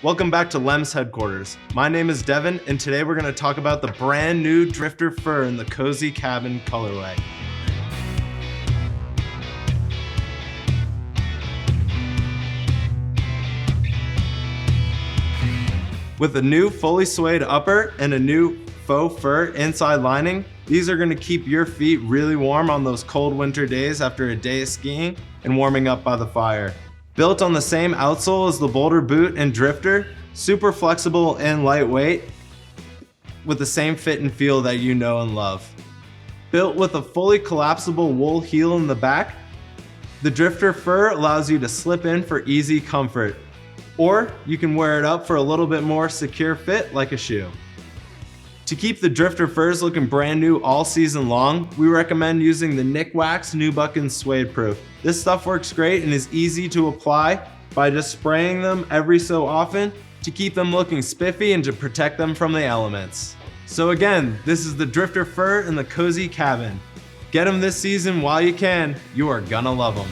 Welcome back to Lems headquarters. My name is Devin, and today we're going to talk about the brand new Drifter Fur in the Cozy Cabin colorway. With a new fully suede upper and a new faux fur inside lining, these are going to keep your feet really warm on those cold winter days after a day of skiing and warming up by the fire. Built on the same outsole as the Boulder boot and Drifter, super flexible and lightweight, with the same fit and feel that you know and love. Built with a fully collapsible wool heel in the back, the Drifter Fur allows you to slip in for easy comfort, or you can wear it up for a little bit more secure fit like a shoe. To keep the Drifter Furs looking brand new all season long, we recommend using the Nick Wax Nubucken Suede Proof. This stuff works great and is easy to apply by just spraying them every so often to keep them looking spiffy and to protect them from the elements. So again, this is the Drifter Fur in the Cozy Cabin. Get them this season while you can. You are gonna love them.